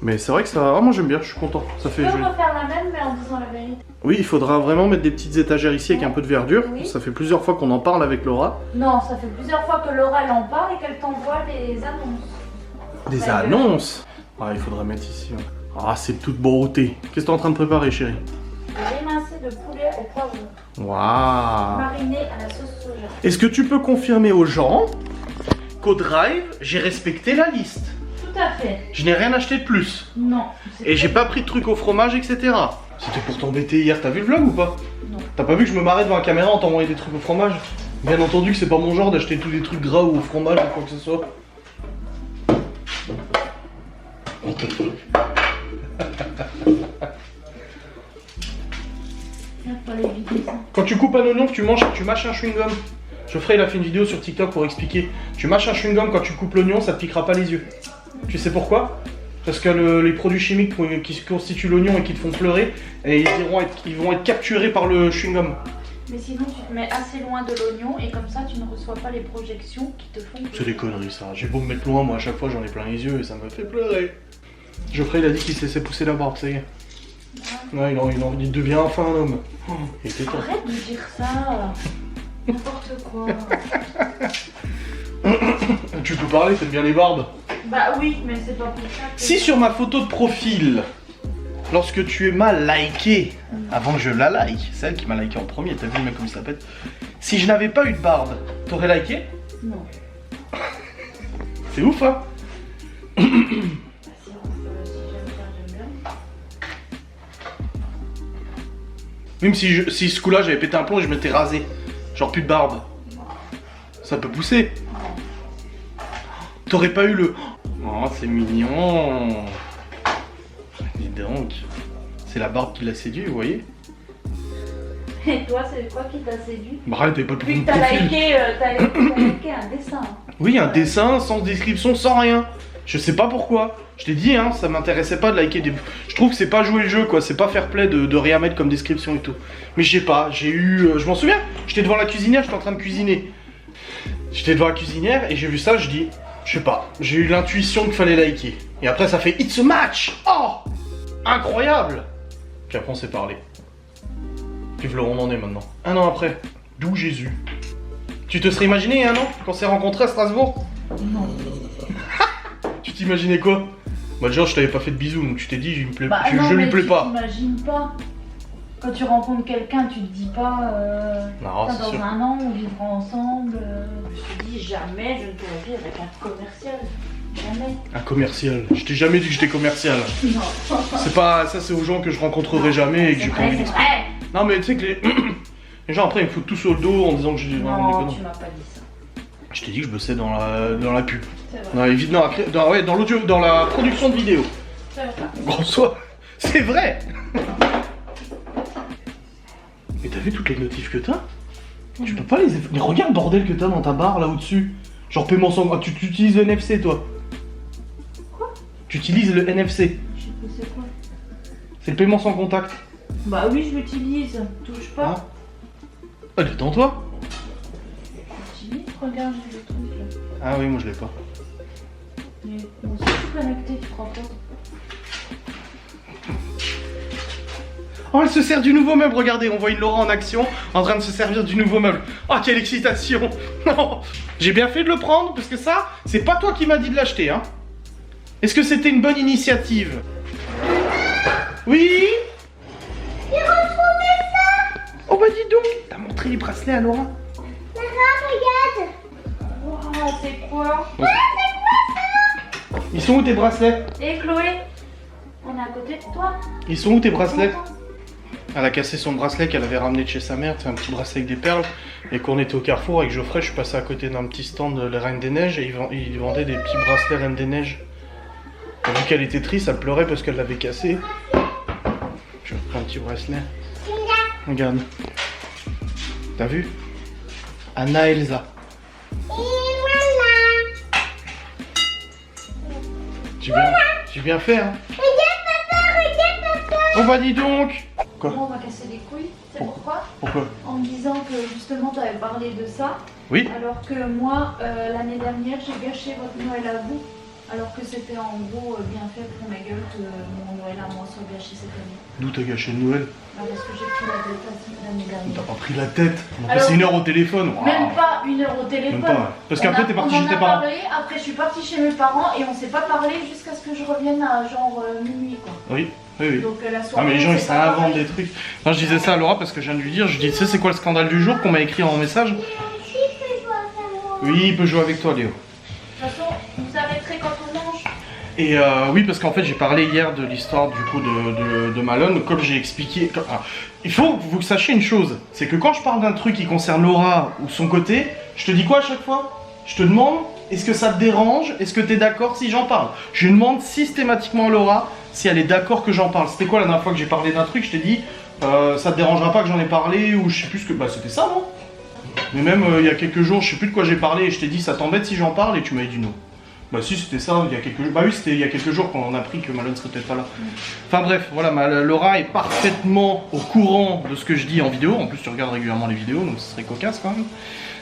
Mais c'est vrai que ça. Ah, moi j'aime bien, je suis content. Ça fait Tu peux joli. refaire la même, mais en disant la vérité. Oui, il faudra vraiment mettre des petites étagères ici avec un peu de verdure. Oui. Ça fait plusieurs fois qu'on en parle avec Laura. Non, ça fait plusieurs fois que Laura elle en parle et qu'elle t'envoie des annonces. Des Ouais, annonces. Ah, il faudrait mettre ici. Ouais. Ah, c'est toute beauté. Qu'est-ce que t'es en train de préparer, chérie? Des émincés de poulet au poivron, Waouh. marinés à la sauce soja. Est-ce que tu peux confirmer aux gens qu'au drive, j'ai respecté la liste? Tout à fait. Je n'ai rien acheté de plus. Non. Et j'ai pas pris de trucs au fromage, etc. C'était pour t'embêter hier, t'as vu le vlog ou pas? Non. T'as pas vu que je me marrais devant la caméra en t'envoyant des trucs au fromage? Bien entendu que c'est pas mon genre d'acheter tous des trucs gras ou au fromage ou quoi que ce soit. Pas les vider, ça. Quand tu coupes un oignon, que tu manges, tu mâches un chewing-gum. Geoffrey il a fait une vidéo sur TikTok pour expliquer. Tu mâches un chewing-gum quand tu coupes l'oignon, ça te piquera pas les yeux. Tu sais pourquoi? Parce que les produits chimiques qui constituent l'oignon et qui te font pleurer, et ils vont être capturés par le chewing-gum. Mais sinon, tu te mets assez loin de l'oignon et comme ça, tu ne reçois pas les projections qui te font. C'est des conneries ça. J'ai beau me mettre loin, moi à chaque fois j'en ai plein les yeux et ça me fait pleurer. Geoffrey il a dit qu'il s'est laissé pousser la barbe, ça y est. Ouais, il devient enfin un homme. Oh, il était temps. Arrête de dire ça. N'importe quoi. Tu peux parler, t'aimes bien les barbes. Bah oui, mais c'est pas pour ça que... Si sur ma photo de profil, lorsque tu m'as liké, avant que je la like, c'est elle qui m'a liké en premier, t'as vu le mec comme il s'appelle. Si je n'avais pas eu de barbe, t'aurais liké? Non. C'est ouf hein. Bah, c'est ouf, si j'aime bien, j'aime bien. Même si ce coup-là j'avais pété un plomb et je m'étais rasé, genre plus de barbe, ça peut pousser. T'aurais pas eu le... Oh c'est mignon. Dis donc, c'est la barbe qui l'a séduit, vous voyez. Et toi, c'est quoi qui t'a séduit? Bah arrête, t'avais pas de Vu que t'as profil. liké un dessin. Oui, un dessin sans description, sans rien. Je sais pas pourquoi. Je t'ai dit, hein, ça m'intéressait pas de liker des... Je trouve que c'est pas jouer le jeu, quoi. C'est pas fair play de rien mettre comme description et tout. Mais je sais pas, j'ai eu... je m'en souviens, j'étais devant la cuisinière, j'étais en train de cuisiner. J'étais devant la cuisinière et j'ai vu ça, je dis... Je sais pas, j'ai eu l'intuition qu'il fallait liker. Et après, ça fait It's a match! Oh! Incroyable! Puis après, on s'est parlé. Puis voilà où on en est maintenant. Un an après. D'où Jésus? Tu te serais imaginé, un an, quand on s'est rencontrés à Strasbourg? Non. Tu t'imaginais quoi? Bah déjà je t'avais pas fait de bisous donc tu t'es dit je lui plais, Bah, je lui plais pas. T'imagines pas. Quand tu rencontres quelqu'un, tu te dis pas Non, c'est dans sûr. un an on vivra ensemble. Je me suis dit jamais je ne pourrais vivre avec un commercial. Jamais. Un commercial. Je t'ai jamais dit que j'étais commercial. Non. C'est pas ça, c'est aux gens que je rencontrerai jamais et que C'est j'ai pas vrai, envie c'est d'expliquer. vrai. Non mais tu sais que les gens après ils me foutent tout sur le dos en disant que j'ai vraiment des Non, conneries. tu m'as pas dit ça. Je t'ai dit que je bossais dans la pub. C'est vrai. Dans l'audio, dans la production de vidéos. C'est vrai. Gros soit, c'est vrai. Mais t'as vu toutes les notifs que t'as? Tu peux pas les... Mais regarde le bordel que t'as dans ta barre là au-dessus. Genre paiement sans... Ah, tu utilises le NFC toi? Quoi? Tu utilises le NFC. Je sais pas c'est quoi. C'est le paiement sans contact. Bah oui, je l'utilise. Touche pas. Ah. Ah, détends-toi. J'utilise, regarde, j'ai le truc là. Ah oui, moi je l'ai pas. Mais bon, c'est tout connecté, tu crois pas? Oh, elle se sert du nouveau meuble, regardez, on voit une Laura en action, en train de se servir du nouveau meuble. Oh, quelle excitation. Non, j'ai bien fait de le prendre, parce que ça, c'est pas toi qui m'as dit de l'acheter, hein. Est-ce que c'était une bonne initiative? Oui? J'ai retrouvé ça! Oh bah dis donc, t'as montré les bracelets à Laura? Regarde! Wow, c'est quoi? Ils sont où tes bracelets? Et Chloé, on est à côté de toi. Ils sont où tes bracelets? Elle a cassé son bracelet qu'elle avait ramené de chez sa mère, c'est un petit bracelet avec des perles. Et qu'on était au Carrefour avec Geoffrey, je suis passé à côté d'un petit stand de la Reine des Neiges et ils vendaient des petits bracelets Reine des Neiges. Et vu qu'elle était triste, elle pleurait parce qu'elle l'avait cassé. Je reprends un petit bracelet. Regarde. T'as vu? Anna Elsa. J'ai bien fait, hein? Oh bah dis donc! Quoi? Moi, on m'a cassé les couilles. C'est pourquoi? Pourquoi? En me disant que justement tu avais parlé de ça. Oui. Alors que moi, l'année dernière, j'ai gâché votre Noël à vous. Alors que c'était en gros bien fait pour ma gueule que mon Noël à moi soit gâché cette année. D'où t'as gâché le Noël? Bah, parce que j'ai pris la tête l'année dernière. T'as pas pris la tête? On a Alors, passé 1 heure au téléphone. Wow. Même pas 1 heure au téléphone. Même pas. Parce qu'après t'es parti chez tes On en a parents. parlé, après je suis partie chez mes parents et on s'est pas parlé jusqu'à ce que je revienne à genre minuit quoi. Oui, oui, oui. Donc la Ah soirée. mais les gens ils c'est pas s'inventent pareil. des trucs. Non, je disais ça à Laura parce que je viens de lui dire, je dis tu sais c'est quoi le scandale du jour qu'on m'a écrit en message? Oui, il peut jouer avec toi Léo. De toute façon, vous arrêterez quand on mange. Et oui parce qu'en fait j'ai parlé hier de l'histoire du coup de Malone, comme j'ai expliqué. Il faut que vous sachiez une chose, c'est que quand je parle d'un truc qui concerne Laura ou son côté, je te dis quoi à chaque fois? Je te demande, est-ce que ça te dérange? Est-ce que tu es d'accord si j'en parle? Je demande systématiquement à Laura si elle est d'accord que j'en parle. C'était quoi la dernière fois que j'ai parlé d'un truc? Je t'ai dit, ça te dérangera pas que j'en ai parlé ou je sais plus ce que... Bah c'était ça non? Mais même il y a quelques jours, je sais plus de quoi j'ai parlé et je t'ai dit, ça t'embête si j'en parle? Et tu m'avais dit non. Bah si c'était ça, il y a quelques jours. Bah oui c'était il y a quelques jours qu'on a appris que Malone serait peut-être pas là. Enfin bref, voilà, Laura est parfaitement au courant de ce que je dis en vidéo. En plus tu regardes régulièrement les vidéos, donc ce serait cocasse quand même.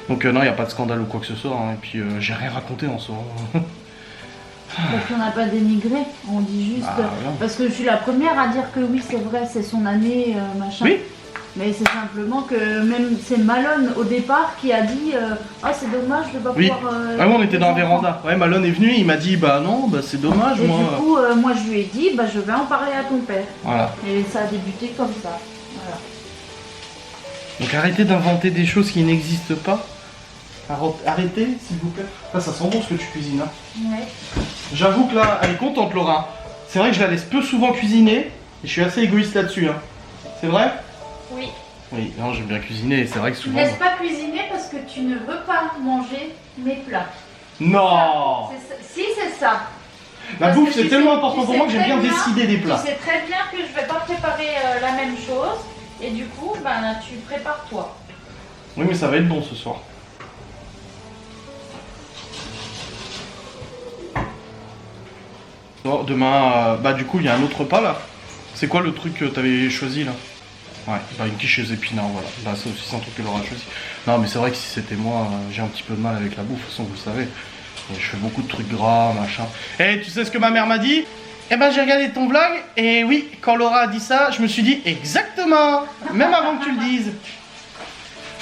Donc non, il n'y a pas de scandale ou quoi que ce soit, hein. Et puis j'ai rien raconté en soi. Parce qu'on n'a pas dénigré, on dit juste. Ah, voilà. Parce que je suis la première à dire que oui, c'est vrai, c'est son année, machin. Oui. Mais c'est simplement que même c'est Malone au départ qui a dit ah c'est dommage de pas Oui. pouvoir. Ah oui on était dans la les enfants. véranda. Ouais Malone est venu, il m'a dit bah non, bah c'est dommage Et moi. du coup, moi je lui ai dit bah je vais en parler à ton père. Voilà. Et ça a débuté comme ça. Voilà. Donc arrêtez d'inventer des choses qui n'existent pas. Arrêtez s'il vous plaît. Là ça sent bon ce que tu cuisines. Hein. Ouais. J'avoue que là, elle est contente Laura. C'est vrai que je la laisse peu souvent cuisiner. Et je suis assez égoïste là-dessus. Hein. C'est vrai? Oui. Oui, non j'aime bien cuisiner. C'est vrai que Tu souvent... ne laisses pas cuisiner parce que tu ne veux pas manger mes plats. Non. Si c'est ça. La Parce bouffe que c'est tu tellement sais- important tu pour sais moi que j'aime très bien bien- décider des plats. Tu sais très bien que je vais pas préparer la même chose et du coup ben tu prépares toi. Oui mais ça va être bon ce soir. Bon, demain, bah du coup il y a un autre repas là. C'est quoi le truc que t'avais choisi là? Ouais, bah une quiche aux épinards, voilà. Bah ça aussi c'est un truc que Laura a choisi. Non mais c'est vrai que si c'était moi, j'ai un petit peu de mal avec la bouffe, de toute façon vous le savez. Je fais beaucoup de trucs gras, machin. Et tu sais ce que ma mère m'a dit? Eh ben j'ai regardé ton vlog et oui, quand Laura a dit ça, je me suis dit exactement, même avant que tu le dises.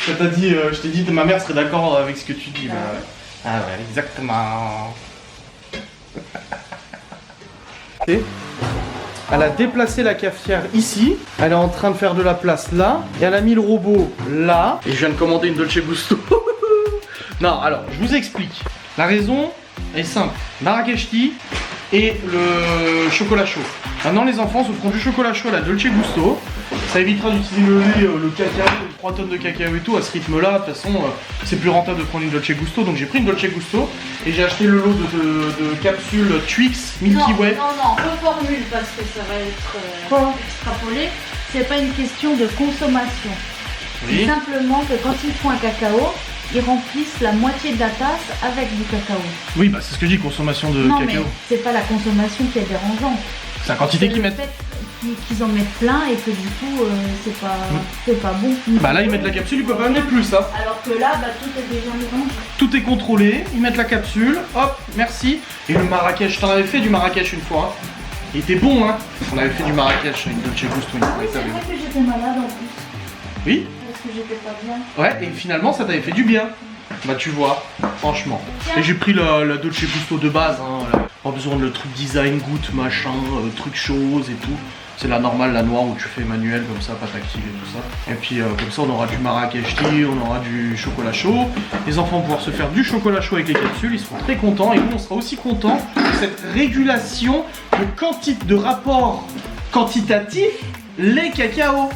Ça t'a dit, je t'ai dit, ma mère serait d'accord avec ce que tu dis. Bah, ouais. Ah ouais, exactement. Elle a déplacé la cafetière ici, elle est en train de faire de la place là, et elle a mis le robot là, et je viens de commander une Dolce Gusto. Non, alors, je vous explique. La raison est simple. Marrakech Tea et le chocolat chaud. Maintenant, les enfants se feront du chocolat chaud à la Dolce Gusto. Ça évitera d'utiliser le lait, le cacao, 3 tonnes de cacao et tout. À ce rythme-là, de toute façon, c'est plus rentable de prendre une Dolce Gusto. Donc j'ai pris une Dolce Gusto et j'ai acheté le lot de capsules Twix Milky Way. Non, reformule parce que ça va être extrapolé. C'est pas une question de consommation. Oui. C'est simplement que quand ils font un cacao, ils remplissent la moitié de la tasse avec du cacao. Oui, bah c'est ce que je dis, consommation de Non, cacao. mais c'est pas la consommation qui est dérangeante. C'est la quantité C'est qu'ils le mettent. fait qu'ils en mettent plein et que du coup, c'est pas bon. Bah là, ils mettent la capsule, ils peuvent pas en mettre plus, hein. Alors que là, bah, tout est déjà mélangé. Tout est contrôlé, ils mettent la capsule, hop, merci. Et le Marrakech, t'en avais fait du Marrakech une fois. Hein. Il était bon, hein. On avait fait du Marrakech, une Dolce Gusto une Ah fois. oui, c'est vrai que j'étais malade en plus. Oui. Parce que j'étais pas bien. Ouais, et finalement, ça t'avait fait du bien. Bah tu vois, franchement. Et j'ai pris la Dolce Gusto de base, hein. Pas besoin de le truc design, goutte, machin, truc chose et tout. C'est la normale, la noire où tu fais manuel comme ça, pas tactile et tout ça. Et puis comme ça on aura du Marrakech Tea, on aura du chocolat chaud. Les enfants vont pouvoir se faire du chocolat chaud avec les capsules, ils seront très contents. Et nous on sera aussi contents de cette régulation de rapport quantitatif lait cacao.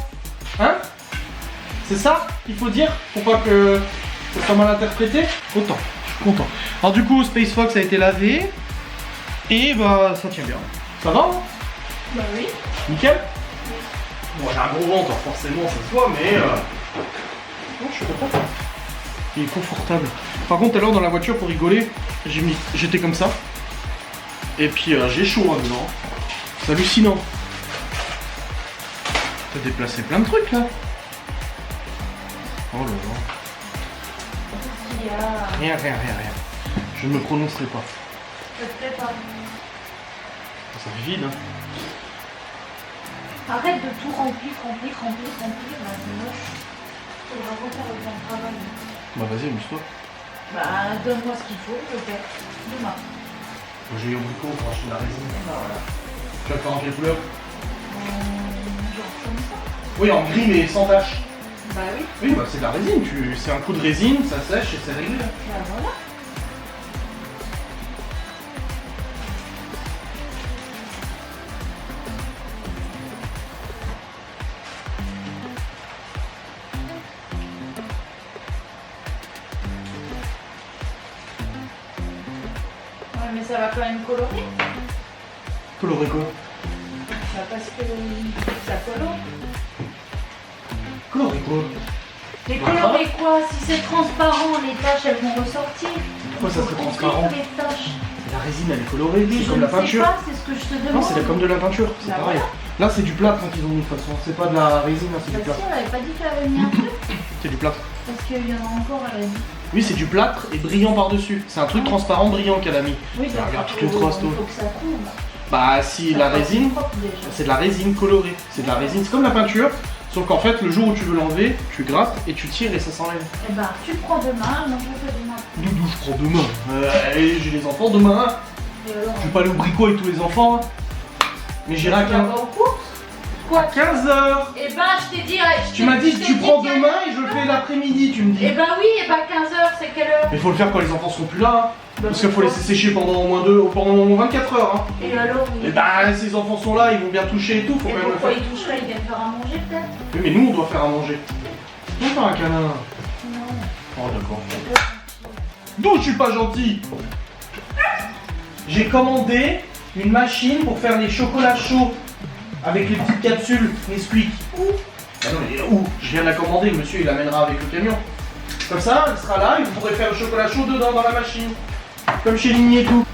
C'est ça qu'il faut dire pour pas que ça soit mal interprété. Content, je suis content. Alors du coup, Space Fox a été lavé et bah ça tient bien. Ça va hein? Bah oui. Nickel. Bon, j'ai un gros ventre, alors forcément ça se voit, mais non, je suis content. Il est confortable. Par contre, tout à l'heure dans la voiture, pour rigoler, j'étais comme ça. Et puis j'ai chaud hein, dedans. C'est hallucinant. T'as déplacé plein de trucs là. Oh là là. Il y a... Rien. Je ne me prononcerai pas. Ça te plaît pas? Ça fait vide hein. Arrête de tout remplir, bah, c'est moche. Faudra refaire le plan de travail. Bah vas-y, amuse-toi. Bah donne-moi ce qu'il faut, je le fais. Demain. J'ai eu au bricot pour acheter la résine. Et bah voilà. Tu vas le faire en quelle couleur? Genre comme ça. Oui, en gris mais sans tache. Bah oui. Oui, bah c'est de la résine. C'est un coup de résine, ça sèche et c'est réglé. Bah voilà. Ouais, mais ça va quand même colorer. Colorer quoi? Bah parce que ça colore. Colorer quoi? Mais colorer quoi? Si c'est transparent, les taches elles vont ressortir. Pourquoi ça serait transparent? Les taches. La résine elle est colorée, Mais c'est je comme la ne sais peinture. pas, c'est ce que je te demande. Non, c'est comme de la peinture, c'est Bah pareil. Là c'est du plâtre hein, qu'ils ont mis de toute façon, c'est pas de la résine, hein, c'est Bah du plâtre. si, on avait pas dit qu'il avait mis un truc. C'est du plâtre. Parce qu'il y en a encore, elle a dit. Oui, c'est du plâtre et brillant par-dessus. C'est un truc transparent brillant qu'elle a mis. Oui, Bah, regarde faut- toutes les traces, toi. Il faut que ça coule. Bah si la résine, c'est de la résine colorée. C'est de la résine, c'est comme la peinture. Sauf qu'en fait, le jour où tu veux l'enlever, tu grattes et tu tires et ça s'enlève. Eh ben, tu le prends demain, moi je le fais demain. Doudou, je prends demain. J'ai les enfants demain. Hein. Et alors, Je vais pas aller au bricot avec tous les enfants. Hein. Mais j'irai à tu vas 15 pas aux courses? Quoi? 15h. Eh ben, je t'ai dit. Tu m'as dit que tu prends demain et je le fais l'après-midi, tu me dis. Eh ben oui, et ben 15h, c'est quelle heure? Mais faut le faire quand les enfants seront plus là. Hein. Parce qu'il faut laisser sécher pendant au moins pendant 24 heures. Hein. Et alors? Et bah, si les enfants sont là, ils vont bien toucher et tout. Faut Et quand même le pourquoi faire. ils toucheraient? Ils viennent faire à manger peut-être? Oui, mais nous on doit faire à manger. On va faire un câlin. Non. Oh, d'accord. D'où je suis pas gentil? J'ai commandé une machine pour faire les chocolats chauds avec les petites capsules Nesquik. Où? Ah non, mais où? Je viens de la commander, le monsieur il l'amènera avec le camion. Comme ça, elle sera là et vous pourrez faire le chocolat chaud dedans dans la machine. Comme chez Ligny et tout.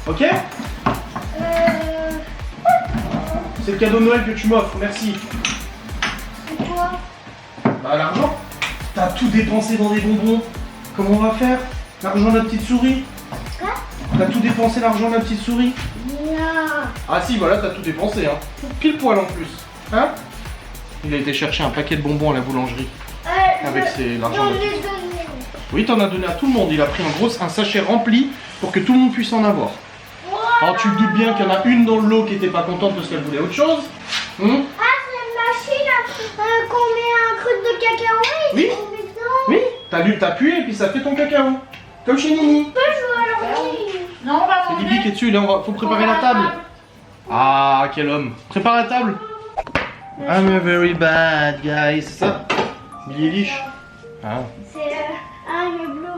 Ok? C'est le cadeau de Noël que tu m'offres, merci. Et toi? Bah l'argent. T'as tout dépensé dans des bonbons. Comment on va faire? L'argent de la petite souris. Quoi? T'as tout dépensé l'argent de la petite souris. Non. Ah si, voilà, t'as tout dépensé, hein. Pile poil en plus. Hein? Il a été chercher un paquet de bonbons à la boulangerie. Avec l'argent de la petite souris. Oui, t'en as donné à tout le monde. Il a pris un sachet rempli pour que tout le monde puisse en avoir. Alors tu te doutes bien qu'il y en a une dans le lot qui était pas contente parce qu'elle voulait autre chose. Ah, c'est une machine qu'on met un truc de cacao et Oui. on met dedans. Oui, t'as appuyé et puis ça fait ton cacao. Comme chez Nini. On peut jouer à l'ordi. Non, on va C'est manger. Bibi qui est dessus, là, faut préparer la table. Ah, quel homme. Prépare la table. I'm a very bad guy, c'est ça? Billy Eilish. Ah. C'est I'm a blue.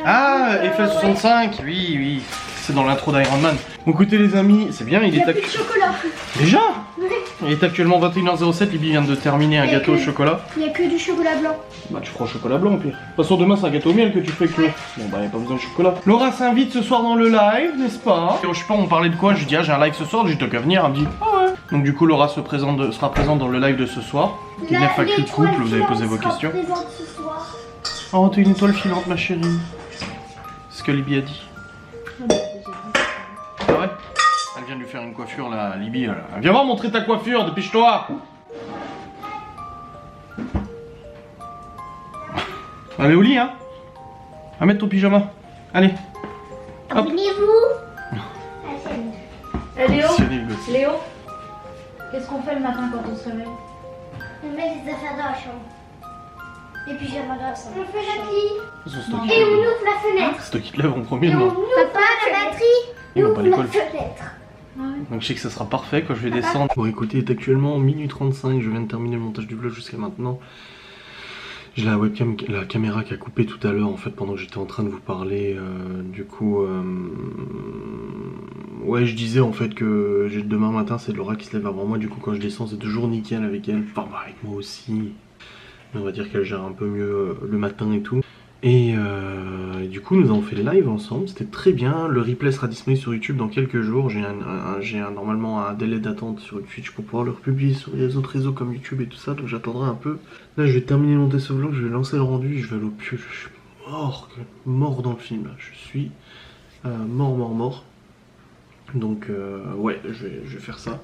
Ah, FL65, oui, oui. C'est dans l'intro d'Iron Man. Bon, écoutez les amis, c'est bien, il Il y est a plus de chocolat. Déjà? Oui. Il est actuellement 21h07, Libby vient de terminer un Il y a gâteau au que- chocolat. Il y a que du chocolat blanc. Bah tu feras au chocolat blanc au pire. De toute façon demain c'est un gâteau au miel que tu fais que. Bon bah y a pas besoin de chocolat. Laura s'invite ce soir dans le live, n'est-ce pas? Et je sais pas, on parlait de quoi? Je lui dis ah j'ai un live ce soir, j'ai dit t'as qu'à venir, elle me dit ah ouais. Donc du coup Laura sera présente dans le live de ce soir. Qui est une FAQ de couple, vous avez posé vos questions. Ce soir. Oh t'es une étoile filante ma chérie. C'est ce que Libby a dit. Ah ouais? Elle vient de lui faire une coiffure là, Libby. Viens voir montrer ta coiffure, dépêche-toi! Allez au lit hein? Va mettre ton pyjama. Allez. Hop. Abonnez-vous. Eh, Léo, Tiens, le gosse. Léo, qu'est-ce qu'on fait le matin quand on se réveille? On met les affaires dans la chambre. Et puis j'aimerais dans la salle. On fait la lit. C'est toi qui Et te on lève. ouvre la fenêtre. C'est toi qui te lèves en premier, Et on non? ouvre la batterie. Ils On vont pas à ouvre la l'école. fenêtre. Ah ouais. Donc je sais que ça sera parfait quand je vais descendre. Bon écoutez, il est actuellement minuit 35, je viens de terminer le montage du vlog jusqu'à maintenant. J'ai la webcam, la caméra qui a coupé tout à l'heure en fait pendant que j'étais en train de vous parler. Du coup, ouais, je disais en fait que demain matin c'est Laura qui se lève avant moi. Du coup, quand je descends, c'est toujours nickel avec elle. Enfin, bah, avec moi aussi. Mais on va dire qu'elle gère un peu mieux le matin et tout. Et du coup, nous avons fait les lives ensemble. C'était très bien. Le replay sera disponible sur YouTube dans quelques jours. J'ai normalement un délai d'attente sur Twitch pour pouvoir le republier sur les autres réseaux comme YouTube et tout ça. Donc j'attendrai un peu. Là, je vais terminer de monter ce vlog. Je vais lancer le rendu. Je vais aller au pieu. Je suis mort dans le film. Là. Je suis mort. Donc ouais, je vais faire ça.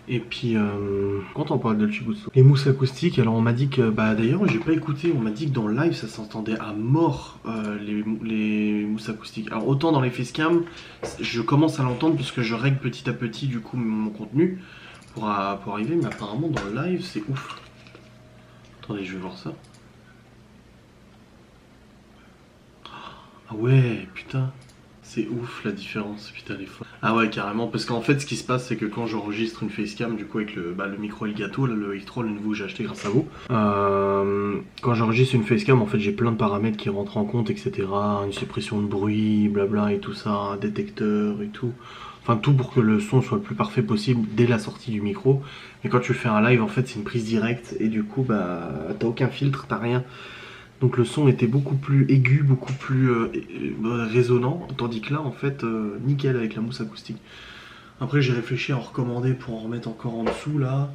Et puis, quand on parle de Chibutsu, les mousses acoustiques, alors on m'a dit que, bah d'ailleurs j'ai pas écouté, on m'a dit que dans le live ça s'entendait à mort les mousses acoustiques. Alors autant dans les facecam, je commence à l'entendre puisque je règle petit à petit du coup mon contenu pour arriver, mais apparemment dans le live c'est ouf. Attendez, je vais voir ça. Ah ouais, putain. C'est ouf la différence, putain les fois. Ah ouais carrément, parce qu'en fait ce qui se passe c'est que quand j'enregistre une facecam du coup avec le micro Elgato, là, le X3 le nouveau que j'ai acheté grâce à vous, quand j'enregistre une facecam en fait j'ai plein de paramètres qui rentrent en compte etc, une suppression de bruit, blabla et tout ça, un détecteur et tout, enfin tout pour que le son soit le plus parfait possible dès la sortie du micro. Mais quand tu fais un live en fait c'est une prise directe et du coup bah t'as aucun filtre, t'as rien. Donc le son était beaucoup plus aigu, beaucoup plus résonnant, tandis que là en fait nickel avec la mousse acoustique. Après j'ai réfléchi à en recommander pour en remettre encore en dessous là,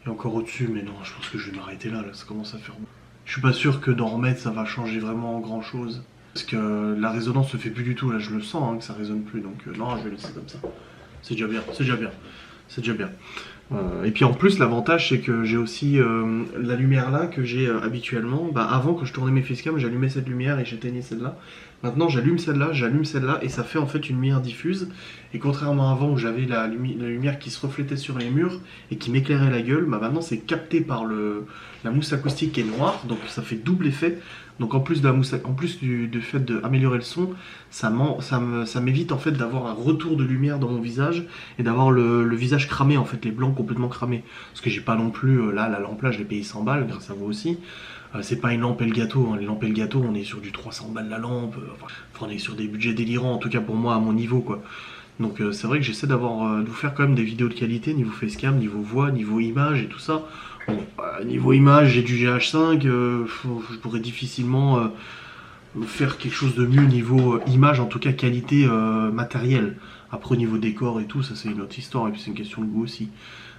et encore au-dessus, mais non je pense que je vais m'arrêter là, ça commence à faire bon. Je suis pas sûr que d'en remettre ça va changer vraiment grand chose, parce que la résonance se fait plus du tout, là je le sens hein, que ça résonne plus, donc non je vais laisser comme ça. C'est déjà bien, c'est déjà bien, c'est déjà bien. Et puis en plus l'avantage c'est que j'ai aussi la lumière là que j'ai habituellement. Bah, avant quand je tournais mes facecam j'allumais cette lumière et j'éteignais celle-là. Maintenant j'allume celle-là et ça fait en fait une lumière diffuse. Et contrairement à avant où j'avais la lumière qui se reflétait sur les murs et qui m'éclairait la gueule, bah maintenant c'est capté par la mousse acoustique qui est noire, donc ça fait double effet. Donc en plus de la mousse, en plus du fait d'améliorer le son, ça m'évite en fait d'avoir un retour de lumière dans mon visage et d'avoir le visage cramé en fait, les blancs complètement cramés. Parce que j'ai pas non plus, là la lampe là je l'ai payé 100 balles grâce à vous aussi. C'est pas une lampe Elgato, hein. Les lampes Elgato on est sur du 300 balles la lampe, enfin on est sur des budgets délirants en tout cas pour moi à mon niveau quoi. Donc c'est vrai que j'essaie de vous faire quand même des vidéos de qualité niveau facecam, niveau voix, niveau image et tout ça. Bon, niveau image, j'ai du GH5, je pourrais difficilement faire quelque chose de mieux niveau image, en tout cas qualité matérielle. Après au niveau décor et tout, ça c'est une autre histoire, et puis c'est une question de goût aussi.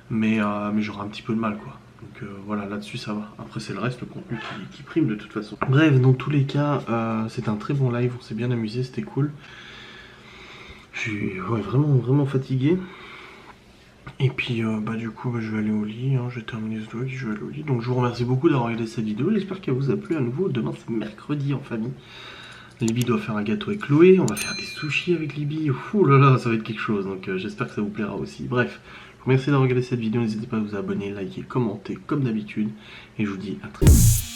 Mais j'aurai un petit peu de mal quoi. Donc voilà, là-dessus ça va. Après c'est le reste, le contenu qui prime de toute façon. Bref, dans tous les cas, c'était un très bon live, on s'est bien amusé, c'était cool. Je suis vraiment fatigué. Et puis bah du coup je vais aller au lit, hein. Je vais terminer ce vlog et je vais aller au lit. Donc je vous remercie beaucoup d'avoir regardé cette vidéo, j'espère qu'elle vous a plu à nouveau. Demain c'est mercredi en famille. Libby doit faire un gâteau avec Chloé, on va faire des sushis avec Libby. Ouh là là, ça va être quelque chose, donc j'espère que ça vous plaira aussi. Bref, je vous remercie d'avoir regardé cette vidéo, n'hésitez pas à vous abonner, liker, commenter comme d'habitude. Et je vous dis à très vite.